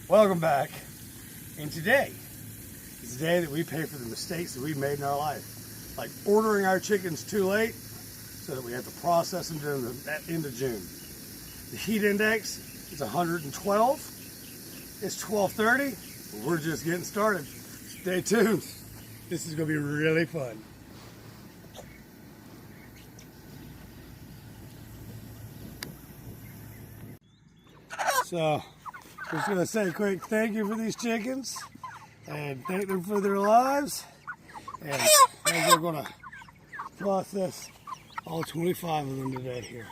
Welcome back. And today is the day that we pay for the mistakes that we've made in our life. Like ordering our chickens too late so that we have to process them during the end of June. The heat index is 112. It's 12:30. We're just getting started. Stay tuned. This is going to be really fun. So, just going to say a quick thank you for these chickens and thank them for their lives. And then we're going to process all 25 of them today here.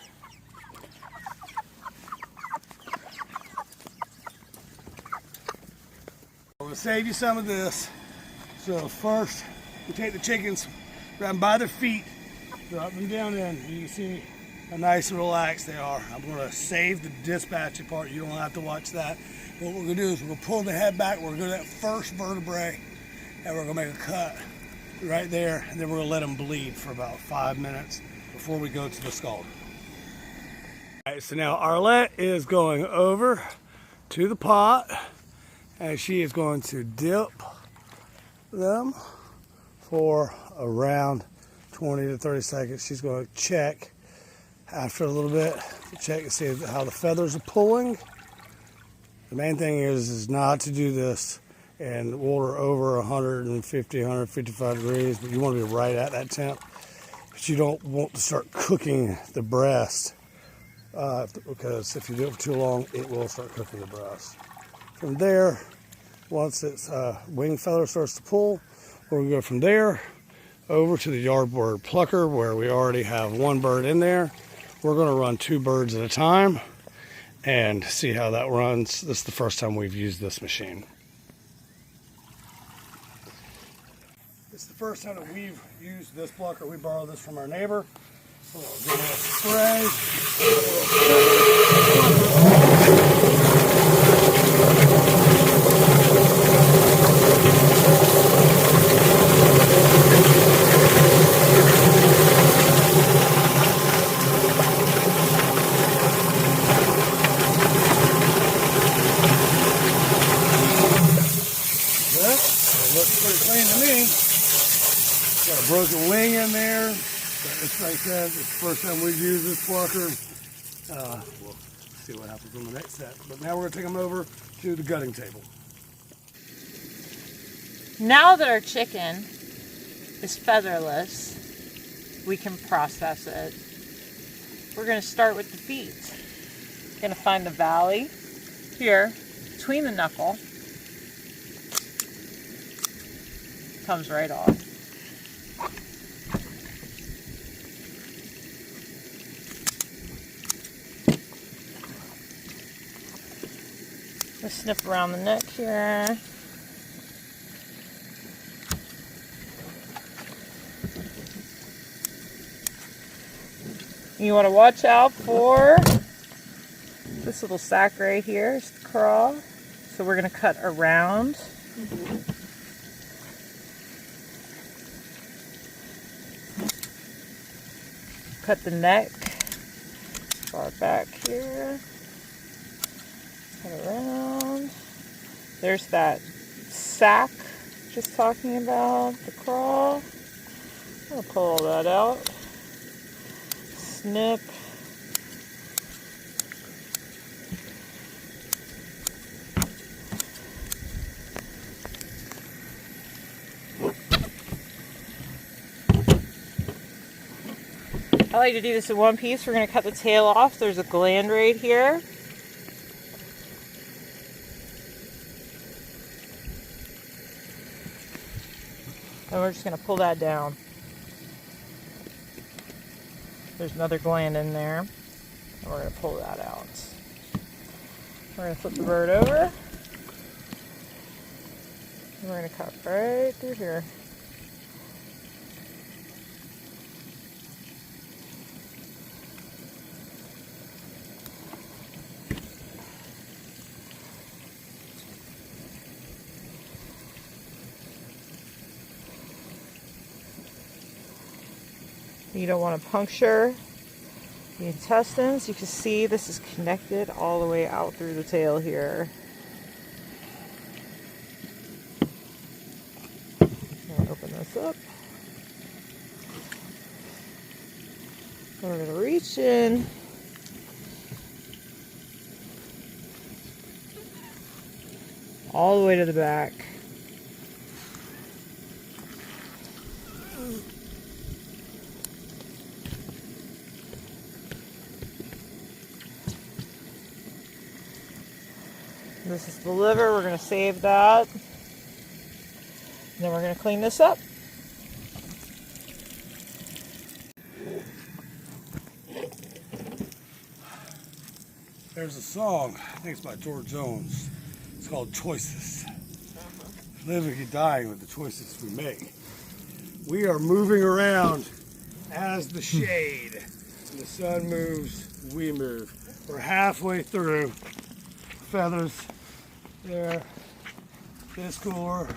I'm going to save you some of this. So first, we take the chickens, grab them by their feet, drop them down in. You can see how nice and relaxed they are. I'm going to save the dispatching part. You don't have to watch that. What we're going to do is we're going to pull the head back. We're going to go to that first vertebrae, and we're going to make a cut right there, and then we're going to let them bleed for about 5 minutes before we go to the scalding. All right, so now Arlette is going over to the pot, and she is going to dip them for around 20 to 30 seconds. She's going to check after a little bit to check and see how the feathers are pulling. The main thing is not to do this in water over 150, 155 degrees, but you want to be right at that temp. But you don't want to start cooking the breast because if you do it for too long, it will start cooking the breast. From there, once its wing feather starts to pull, we're going to go from there over to the yard bird plucker where we already have one bird in there. We're going to run 2 birds at a time and see how that runs. This is the first time we've used this machine. It's the first time that we've used this plucker. We borrowed this from our neighbor. So we'll give it a spray. Looks pretty clean to me. Got a broken wing in there. But like I said, it's the first time we've used this plucker. We'll see what happens on the next set. But now we're going to take them over to the gutting table. Now that our chicken is featherless, we can process it. We're going to start with the feet. Going to find the valley here between the knuckle. Comes right off. Just snip around the neck here. You want to watch out for this little sack right here, it's the craw. So we're going to cut around. Cut the neck, far back here, cut around. There's that sack just talking about, the craw. I'm going to pull all that out. Snip. I like to do this in one piece. We're going to cut the tail off. There's a gland right here. And we're just going to pull that down. There's another gland in there. And we're going to pull that out. We're going to flip the bird over. And we're going to cut right through here. You don't want to puncture the intestines. You can see this is connected all the way out through the tail here. Open this up. And we're going to reach in. All the way to the back. This is the liver. We're going to save that. And then we're going to clean this up. There's a song, I think it's by George Jones. It's called Choices. Living and dying with the choices we make. We are moving around as the shade. When the sun moves, we move. We're halfway through. Feathers there. This cooler.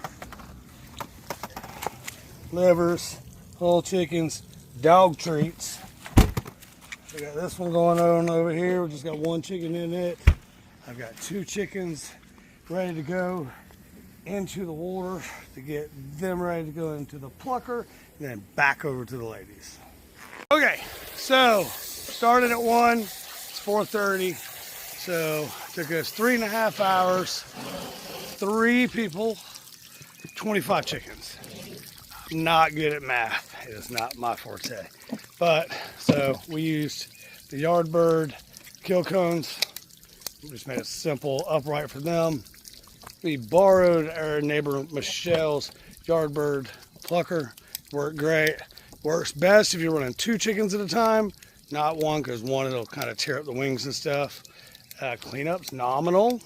Livers, whole chickens, dog treats. We got this one going on over here. We just got one chicken in it. I've got 2 chickens ready to go into the water to get them ready to go into the plucker and then back over to the ladies. Okay, so started at 1, it's 4:30. So it took us 3.5 hours, 3 people, 25 chickens. I'm not good at math. It is not my forte. But so we used the Yardbird kill cones. We just made it simple, upright for them. We borrowed our neighbor Michelle's Yardbird plucker. Worked great. Works best if you're running 2 chickens at a time, not 1, because 1 it'll kind of tear up the wings and stuff. Cleanup's nominal.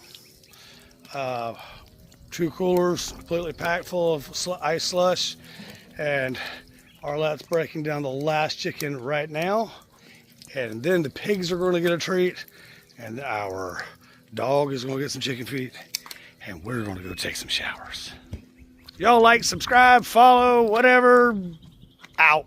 2 coolers completely packed full of ice slush, and Arlette's breaking down the last chicken right now, and then the pigs are going to get a treat, and our dog is going to get some chicken feet, and we're going to go take some showers. Y'all like, subscribe, follow, whatever. Out.